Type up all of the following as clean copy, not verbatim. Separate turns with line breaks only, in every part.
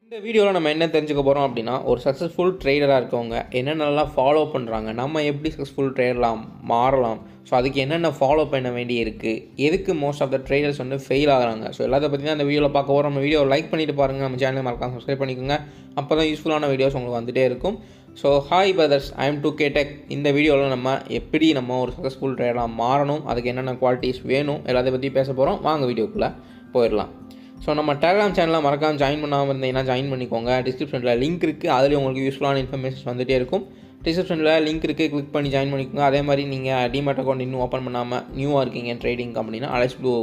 இந்த வீடியோவில் நம்ம என்ன தெரிஞ்சுக்க போகிறோம் அப்படின்னா, ஒரு சக்ஸஸ்ஃபுல் ட்ரேடராக இருக்கவங்க என்னென்னலாம் ஃபாலோ பண்ணுறாங்க, நம்ம எப்படி சக்ஸஸ்ஃபுல் ட்ரேடராக மாறலாம், ஸோ அதுக்கு என்னென்ன ஃபாலோ பண்ண வேண்டி இருக்குது, எதுக்கு மோஸ்ட் ஆஃப் த ட்ரேடர்ஸ் வந்து ஃபெயில் ஆகுறாங்க, ஸோ எல்லாத்த பற்றி தான் இந்த வீடியோவில் பார்க்க போகிறோம். நம்ம வீடியோ லைக் பண்ணிட்டு பாருங்கள், நம்ம சேனலை மறக்காம சப்ஸ்கிரைப் பண்ணிக்கோங்க. அப்போ தான் யூஸ்ஃபுல்லான வீடியோஸ் உங்களுக்கு வந்துகிட்டே இருக்கும். So hi brothers, I am 2K Tech. இந்த வீடியோவில் நம்ம ஒரு சக்ஸஸ்ஃபுல் ட்ரேடராக மாறணும், அதுக்கு என்னென்ன குவாலிட்டிஸ் வேணும் எல்லாத்தையும் பற்றி பேச போகிறோம். வாங்க வீடியோக்குள்ளே போயிடலாம். ஸோ நம்ம டெலிகிராம் சேனலில் மறக்காமல் ஜாயின் பண்ணாமல் இருந்தீங்கன்னா ஜாயின் பண்ணிக்கோங்க. டிஸ்கிரிப்ஷனில் லிங்க் இருக்குது, அதுலேயும் உங்களுக்கு யூஸ்ஃபுல்லான இன்ஃபர்மேஷன் வந்துகிட்டே இருக்கும். டிஸ்கிரிப்ஷனில் லிங்க் இருக்குது, கிளிக் பண்ணி ஜாயின் பண்ணிக்கோங்க. அதே மாதிரி நீங்கள் டிமேட் அக்கௌண்ட் இன்னும் ஓப்பன் பண்ணாமல் நியூவாக இருக்கீங்க ட்ரேடிங் கம்பெனினா அலைஸ் ப்ளூ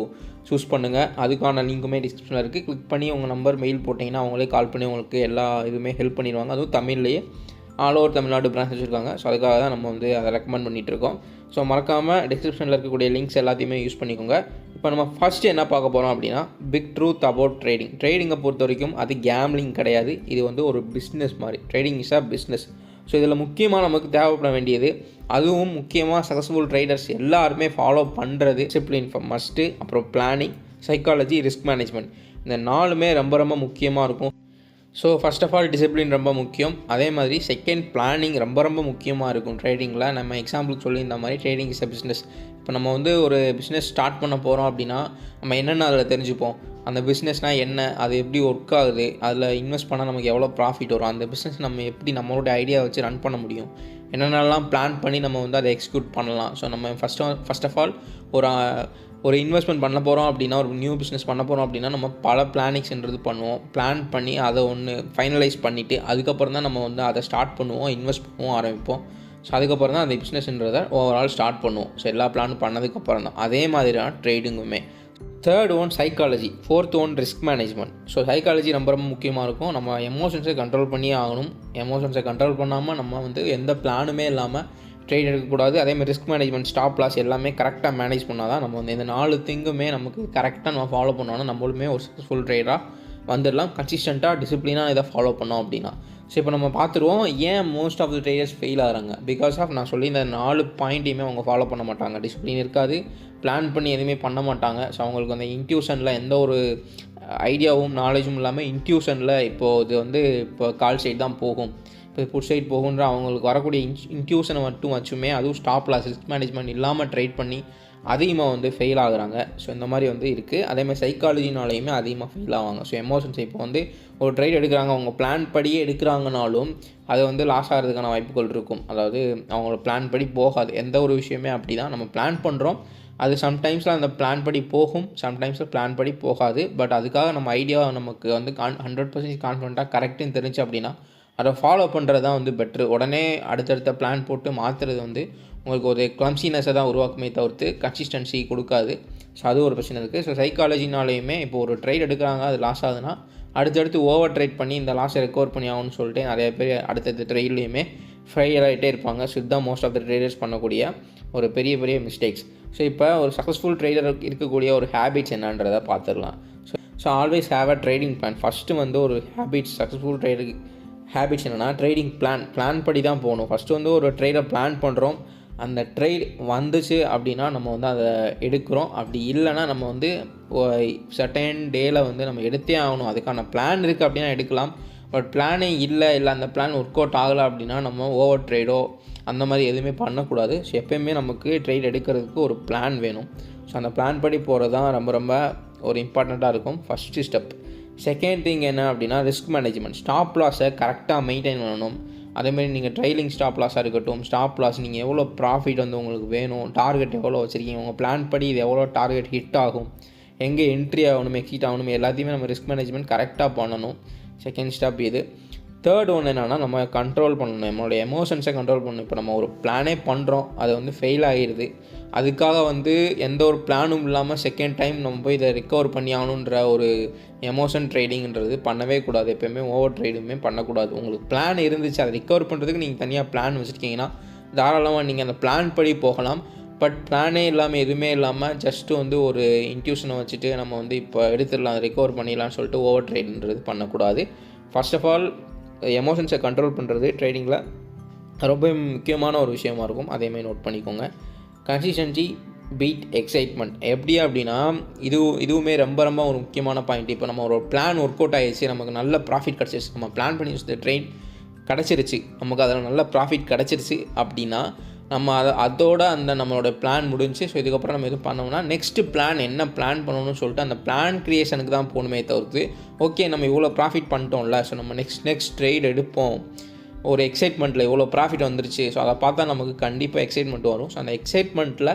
சூஸ் பண்ணுங்கள். அதுக்கான லிங்க்குமே டிஸ்கிரிப்ஷனில் இருக்குது. கிளிக் பண்ணி உங்கள் நம்பர் மெயில் போட்டிங்கன்னா அவங்களே கால் பண்ணி உங்களுக்கு எல்லா இதுவுமே ஹெல்ப் பண்ணிடுவாங்க. அதுவும் தமிழ்லேயே ஆல் ஓவர் தமிழ்நாடு பிரான்ச் வச்சுருக்காங்க. ஸோ அதுக்காக தான் நம்ம வந்து அதை ரெக்கமெண்ட் பண்ணிகிட்ருக்கோம். ஸோ மறக்காமல் டிஸ்கிரிப்ஷனில் இருக்கக்கூடிய லிங்க்ஸ் எல்லாத்தையுமே யூஸ் பண்ணிக்கோங்க. இப்போ நம்ம ஃபஸ்ட்டு என்ன பார்க்க போகிறோம் அப்படின்னா, பிக் ட்ரூத் அபவுட் ட்ரேடிங். ட்ரேடிங்கை பொறுத்த வரைக்கும் அது கேம்லிங் கிடையாது, இது வந்து ஒரு பிஸ்னஸ் மாதிரி. Trading is a business. So இதில் முக்கியமாக நமக்கு தேவைப்பட வேண்டியது, அதுவும் முக்கியமாக சக்ஸஸ்ஃபுல் ட்ரேடர்ஸ் எல்லாருமே ஃபாலோ பண்ணுறது டிசிப்ளின் மஸ்ட்டு, அப்புறம் பிளானிங், சைக்காலஜி, ரிஸ்க் மேனேஜ்மெண்ட். இந்த நாலுமே ரொம்ப ரொம்ப முக்கியமாக இருக்கும். So first of all discipline ரொம்ப முக்கியம். அதே மாதிரி செகண்ட் பிளானிங் ரொம்ப முக்கியமாக இருக்கும் ட்ரேடிங்கில். நம்ம எக்ஸாம்பிளுக்கு சொல்லியிருந்த மாதிரி ட்ரேடிங் இஸ் அ பிஸ்னஸ். இப்போ நம்ம வந்து ஒரு பிஸ்னஸ் ஸ்டார்ட் பண்ண போகிறோம் அப்படின்னா நம்ம என்னென்ன அதில் தெரிஞ்சுப்போம், அந்த பிஸ்னஸ்னால் என்ன, அது எப்படி ஒர்க் ஆகுது, அதில் இன்வெஸ்ட் பண்ணால் நமக்கு எவ்வளோ ப்ராஃபிட் வரும், அந்த பிஸ்னஸ் நம்ம எப்படி நம்மளோட ஐடியா வச்சு ரன் பண்ண முடியும், என்னென்னலாம் பிளான் பண்ணி நம்ம வந்து அதை எக்ஸிக்யூட் பண்ணலாம். ஸோ நம்ம ஃபர்ஸ்ட் ஆஃப் ஆல் ஒரு இன்வெஸ்ட்மெண்ட் பண்ண போகிறோம் அப்படின்னா, ஒரு நியூ பிஸ்னஸ் பண்ண போகிறோம் அப்படின்னா நம்ம பல பிளானிங்ஸ்ன்றது பண்ணுவோம். பிளான் பண்ணி அதை ஒன்று ஃபைனலைஸ் பண்ணிவிட்டு அதுக்கப்புறம் தான் நம்ம வந்து அதை ஸ்டார்ட் பண்ணுவோம், இன்வெஸ்ட் பண்ணுவோம், ஆரம்பிப்போம். ஸோ அதுக்கப்புறம் தான் அந்த பிஸ்னஸ்ன்றதை ஓவரால் ஸ்டார்ட் பண்ணுவோம். ஸோ எல்லா பிளானும் பண்ணதுக்கப்புறம் தான். அதே மாதிரி தான் ட்ரேடிங்குமே. Third one psychology, fourth one risk management. So psychology ரொம்ப முக்கியமாக இருக்கும். நம்ம எமோஷன்ஸை கண்ட்ரோல் பண்ணியே ஆகணும். எமோஷன்ஸை கண்ட்ரோல் பண்ணாமல் நம்ம வந்து எந்த பிளானுமே இல்லாமல் ட்ரேட் எடுக்கக்கூடாது. அதேமாதிரி ரிஸ்க் மேனேஜ்மெண்ட், ஸ்டாப் லாஸ் எல்லாமே கரெக்டாக மேனேஜ் பண்ணால் தான் நம்ம வந்து இந்த 4 திங்குமே நமக்கு கரெக்டாக நம்ம ஃபாலோ பண்ணோன்னா நம்மளுமே ஒரு சக்ஸஸ்ஃபுல் ட்ரேடராக வந்துடலாம். கன்சிஸ்டண்ட்டாக டிசிப்ளினாக இதை ஃபாலோ பண்ணோம் அப்படின்னா. ஸோ இப்போ நம்ம பார்த்துருவோம் ஏன் most of the traders fail ஆகிறாங்க. பிகாஸ் ஆஃப் நான் சொல்லி இந்த 4 பாயிண்ட்டையுமே அவங்க ஃபாலோ பண்ண மாட்டாங்க. டிசிப்ளின் இருக்காது, பிளான் பண்ணி எதுவுமே பண்ண மாட்டாங்க. ஸோ அவங்களுக்கு அந்த இன்ட்யூஷனில் எந்த ஒரு ஐடியாவும் நாலேஜும் இல்லாமல் இன்ட்யூஷனில் இப்போது இது வந்து இப்போ கால் சைடு தான் போகும், இப்போ புட் சைட் போகுன்ற அவங்களுக்கு வரக்கூடிய இன்ட்யூஷனை வச்சுமே, அதுவும் ஸ்டாப் லாஸ், ரிஸ்க் மேனேஜ்மெண்ட் இல்லாமல் ட்ரேட் பண்ணி அதிகமாக வந்து ஃபெயில் ஆகுறாங்க. ஸோ இந்த மாதிரி வந்து இருக்குது. அதேமாதிரி சைக்காலஜினாலையுமே அதிகமாக ஃபெயில் ஆவாங்க. ஸோ எமோஷன்ஸ் இப்போ வந்து ஒரு ட்ரேட் எடுக்கிறாங்க, அவங்க பிளான் படியே எடுக்கிறாங்கனாலும் அது வந்து லாஸ் ஆகிறதுக்கான வாய்ப்புகள் இருக்கும். அதாவது அவங்களோட பிளான் படி போகாது. எந்த ஒரு விஷயமே அப்படி தான். நம்ம பிளான் பண்ணுறோம், அது சம்டைம்ஸில் அந்த பிளான் படி போகும், சம்டைம்ஸில் பிளான் படி போகாது. பட் அதுக்காக நம்ம ஐடியா நமக்கு வந்து 100% கான்ஃபிடண்ட்டாக கரெக்டுன்னு தெரிஞ்சு அப்படின்னா அதை ஃபாலோ பண்ணுறது தான் வந்து பெட்ரு. உடனே அடுத்தடுத்த பிளான் போட்டு மாற்றுறது வந்து உங்களுக்கு ஒரு கிளம்சினஸை தான் உருவாக்குமே தவிர்த்து கன்சிஸ்டன்சி கொடுக்காது. ஸோ அது ஒரு பிரச்சனை இருக்குது. ஸோ சைக்காலஜினாலேயுமே இப்போ ஒரு ட்ரேட் எடுக்கிறாங்க, அது லாஸ் ஆகுதுன்னா அடுத்தடுத்து ஓவர் ட்ரேட் பண்ணி இந்த லாஸை ரெக்கவர் பண்ணி ஆகும்னு சொல்லிட்டு நிறைய பேர் அடுத்தடுத்த ட்ரேட்லேயுமே ஃபெயில் ஆகிட்டே இருப்பாங்க. ஸோ இதுதான் மோஸ்ட் ஆஃப் த ட்ரேடர்ஸ் பண்ணக்கூடிய ஒரு பெரிய மிஸ்டேக்ஸ். ஸோ இப்போ ஒரு சக்ஸஸ்ஃபுல் ட்ரேடர் இருக்கக்கூடிய ஒரு ஹேபிட்ஸ் என்னன்றதை பார்த்துடலாம். So always have a trading plan. First வந்து ஒரு ஹேபிட்ஸ், சக்ஸஸ்ஃபுல் ட்ரேடருக்கு ஹேபிட்ஸ் என்னென்னா ட்ரேடிங் பிளான் படி தான் போகணும். ஃபஸ்ட்டு வந்து ஒரு ட்ரேடை பிளான் பண்ணுறோம், அந்த ட்ரேட் வந்துச்சு அப்படின்னா நம்ம வந்து அதை எடுக்கிறோம். அப்படி இல்லைனா நம்ம வந்து சர்டன் டேயில் வந்து நம்ம எடுத்தே ஆகணும். அதுக்கான பிளான் இருக்குது அப்படின்னா எடுக்கலாம். பட் பிளானே இல்லை அந்த பிளான் ஒர்க் அவுட் ஆகலை அப்படின்னா நம்ம ஓவர் ட்ரேடோ அந்த மாதிரி எதுவுமே பண்ணக்கூடாது. ஸோ எப்போயுமே நமக்கு ட்ரேட் எடுக்கிறதுக்கு ஒரு பிளான் வேணும். ஸோ அந்த பிளான் படி போகிறது தான் ரொம்ப ஒரு இம்பார்ட்டண்ட்டாக இருக்கும், ஃபஸ்ட்டு ஸ்டெப். செகண்ட் திங் என்ன அப்படின்னா ரிஸ்க் மேனேஜ்மெண்ட். ஸ்டாப் லாஸை கரெக்டாக மெயின்டைன் பண்ணணும். அதேமாதிரி நீங்கள் ட்ரைலிங் ஸ்டாப் லாஸாக இருக்கட்டும், ஸ்டாப் லாஸ் நீங்கள் எவ்வளோ ப்ராஃபிட் வந்து உங்களுக்கு வேணும், டார்கெட் எவ்வளோ வச்சுருக்கீங்க, உங்கள் பிளான் படி இது எவ்வளோ டார்கெட் ஹிட் ஆகும், எங்கே என்ட்ரி ஆகணும், எக்ஸிட் ஆகணும், எல்லாத்தையுமே நம்ம ரிஸ்க் மேனேஜ்மெண்ட் கரெக்டாக பண்ணணும். செகண்ட் ஸ்டெப் இது. தேர்ட் ஒன்று என்னென்னா நம்ம கண்ட்ரோல் பண்ணணும், நம்மளோட எமோஷன்ஸை கண்ட்ரோல் பண்ணணும். இப்போ நம்ம ஒரு பிளானே பண்ணுறோம், அது வந்து ஃபெயில் ஆகிடுது, அதுக்காக வந்து எந்த ஒரு பிளானும் இல்லாமல் செகண்ட் டைம் நம்ம போய் இதை ரிக்கவர் பண்ணி ஆகணுன்ற ஒரு எமோஷன் ட்ரேடிங்கிறது பண்ணவே கூடாது. எப்போயுமே ஓவர் ட்ரேடுமே பண்ணக்கூடாது. உங்களுக்கு பிளான் இருந்துச்சு, அதை ரிக்கவர் பண்ணுறதுக்கு நீங்கள் தனியாக பிளான் வச்சுருக்கீங்கன்னா தாராளமாக நீங்கள் அந்த பிளான் படி போகலாம். பட் பிளானே இல்லாமல் எதுவுமே இல்லாமல் ஜஸ்ட்டு வந்து ஒரு இன்ட்யூஷனை வச்சுட்டு நம்ம வந்து இப்போ எடுத்துடலாம், ரிக்கவர் பண்ணிடலாம்னு சொல்லிட்டு ஓவர் ட்ரேடுன்றது பண்ணக்கூடாது. ஃபர்ஸ்ட் ஆஃப் ஆல் எமோஷன்ஸை கண்ட்ரோல் பண்ணுறது ட்ரேடிங்கில் ரொம்ப முக்கியமான ஒரு விஷயமா இருக்கும். அதேமாதிரி நோட் பண்ணிக்கோங்க. Consistency, beat excitement. எப்படி அப்படின்னா இதுவுமே ரொம்ப ரொம்ப ஒரு முக்கியமான பாயிண்ட். இப்போ நம்ம ஒரு பிளான் ஒர்க் அவுட் ஆகிடுச்சு, நமக்கு நல்ல ப்ராஃபிட் கிடச்சிருச்சு, நம்ம பிளான் பண்ணி வச்ச ட்ரெயின் கிடச்சிருச்சு, நமக்கு அதில் நல்ல ப்ராஃபிட் கிடச்சிருச்சு அப்படின்னா நம்ம அதோட நம்மளோட பிளான் முடிஞ்சு. ஸோ இதுக்கப்புறம் நம்ம எதுவும் பண்ணோம்னா நெக்ஸ்ட்டு பிளான் என்ன பிளான் பண்ணணும்னு சொல்லிட்டு அந்த பிளான் க்ரியேஷனுக்கு தான் போகணுமே தவிர்த்து ஓகே நம்ம இவ்வளோ ப்ராஃபிட் பண்ணிட்டோம்ல, ஸோ நம்ம நெக்ஸ்ட் ட்ரேட் எடுப்போம், ஒரு எக்ஸைட்மெண்ட்டில் இவ்வளோ ப்ராஃபிட் வந்துருச்சு, ஸோ அதை பார்த்தா நமக்கு கண்டிப்பாக எக்ஸைட்மெண்ட் வரும். ஸோ அந்த எக்ஸைட்மெண்ட்டில்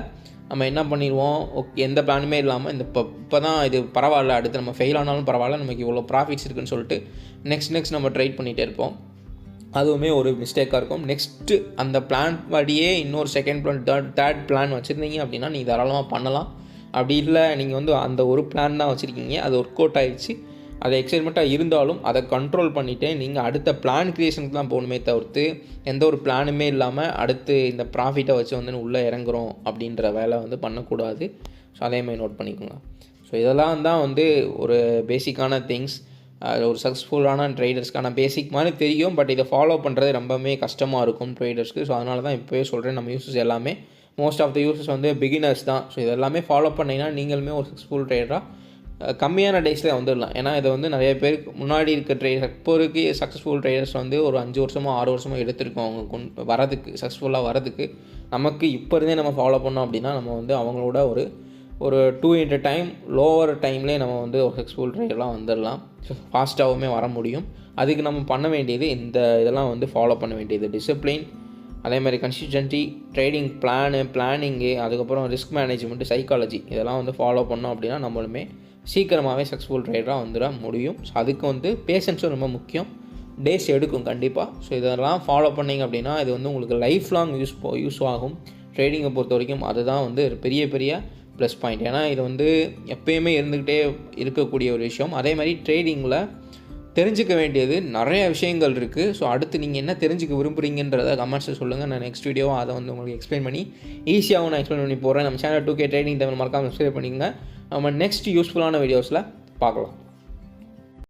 நம்ம என்ன பண்ணிடுவோம், ஓகே எந்த பிளானுமே இல்லாமல் இப்போ தான் இது பரவாயில்ல, அடுத்து நம்ம ஃபெயில் ஆனாலும் பரவாயில்ல, நமக்கு இவ்வளோ ப்ராஃபிட்ஸ் இருக்குதுன்னு சொல்லிட்டு நெக்ஸ்ட் நம்ம ட்ரைட் பண்ணிகிட்டே இருப்போம். அதுவுமே ஒரு மிஸ்டேக்காக இருக்கும். நெக்ஸ்ட்டு அந்த பிளான் படியே இன்னொரு செகண்ட் பிளான் தேர்ட் பிளான் வச்சுருந்தீங்க அப்படின்னா நீங்கள் தாராளமாக பண்ணலாம். அப்படி இல்லை நீங்கள் அந்த ஒரு பிளான் தான் வச்சுருக்கீங்க, அது ஒர்க் அவுட் ஆகிடுச்சு, அது எக்ஸைட்மெண்ட்டாக இருந்தாலும் அதை கண்ட்ரோல் பண்ணிவிட்டு நீங்கள் அடுத்த பிளான் க்ரியேஷனுக்கு தான் போகணுமே தவிர்த்து எந்த ஒரு பிளானுமே இல்லாமல் அடுத்து இந்த ப்ராஃபிட்டை வச்சு உள்ளே இறங்குறோம் அப்படின்ற வேலை பண்ணக்கூடாது. ஸோ அதேமாதிரி நோட் பண்ணிக்கோங்க. ஸோ இதெல்லாம் தான் ஒரு பேசிக்கான திங்ஸ். ஒரு சக்ஸஸ்ஃபுல்லான ட்ரேடர்ஸ்க்கான பேசிக் மாதிரி தெரியும், பட் இதை ஃபாலோ பண்ணுறது ரொம்பவே கஷ்டமாக இருக்கும் ட்ரேடர்ஸ்க்கு. ஸோ அதனால தான் இப்போவே சொல்கிறேன், நம்ம யூசர்ஸ் எல்லாமே most of the users beginners தான். ஸோ இதெல்லாமே ஃபாலோ பண்ணிங்கன்னா நீங்களுமே ஒரு சக்ஸஸ்ஃபுல் ட்ரேடராக கம்மியான டேஸில் வந்துடலாம். ஏன்னா இதை நிறைய பேருக்கு முன்னாடி இருக்க இப்போ இருக்க சக்ஸஸ்ஃபுல் ட்ரேடர்ஸ் ஒரு 5 வருஷமோ 6 வருஷமோ எடுத்திருக்கோம் அவங்க வரதுக்கு, சக்ஸஸ்ஃபுல்லாக வரதுக்கு. நமக்கு இப்போ இருந்தே நம்ம ஃபாலோ பண்ணோம் அப்படின்னா நம்ம அவங்களோட ஒரு 2x டைம் லோவர் டைம்லேயே நம்ம ஒரு சக்ஸஸ்ஃபுல் ட்ரேடர்லாம் வந்துடலாம். ஸோ ஃபாஸ்ட்டாகவுமே வர முடியும். அதுக்கு நம்ம பண்ண வேண்டியது இதெல்லாம் ஃபாலோ பண்ண வேண்டியது டிசிப்ளின், அதே மாதிரி கன்சிஸ்டன்சி, ட்ரேடிங் பிளானிங்கு, அதுக்கப்புறம் ரிஸ்க் மேனேஜ்மெண்ட்டு, சைக்காலஜி, இதெல்லாம் ஃபாலோ பண்ணோம் அப்படின்னா நம்மளுமே சீக்கிரமாகவே சக்ஸஸ்ஃபுல் ட்ரேடராக வந்துட முடியும். ஸோ அதுக்கு பேஷன்ஸும் ரொம்ப முக்கியம், டேஸ் எடுக்கும் கண்டிப்பாக. ஸோ இதெல்லாம் ஃபாலோ பண்ணிங்க அப்படின்னா இது உங்களுக்கு லைஃப் லாங் யூஸ் ஆகும். ட்ரேடிங்கை பொறுத்த வரைக்கும் அதுதான் பெரிய ப்ளஸ் பாயிண்ட். ஏன்னா இது எப்பயுமே இருந்துக்கிட்டே இருக்கக்கூடிய ஒரு விஷயம். அதே மாதிரி ட்ரேடிங்கில் தெரிஞ்சிக்க வேண்டியது நிறைய விஷயங்கள் இருக்குது. ஸோ அடுத்து நீங்கள் என்ன தெரிஞ்சுக்க விரும்புகிறீங்கன்றதை கமெண்ட்ஸில் சொல்லுங்கள். நான் நெக்ஸ்ட் வீடியோவை அதை உங்களுக்கு எக்ஸ்பிளைன் பண்ணி ஈஸியாகவும் நான் எக்ஸ்பிளைன் பண்ணி போடுறேன். நம்ம சேனல் 2K ட்ரேடிங் தமிழ் மறக்காமல் சப்ஸ்கிரைப் பண்ணிக்கோங்க. நம்ம நெக்ஸ்ட் யூஸ்ஃபுல்லான வீடியோஸில் பார்க்கலாம்.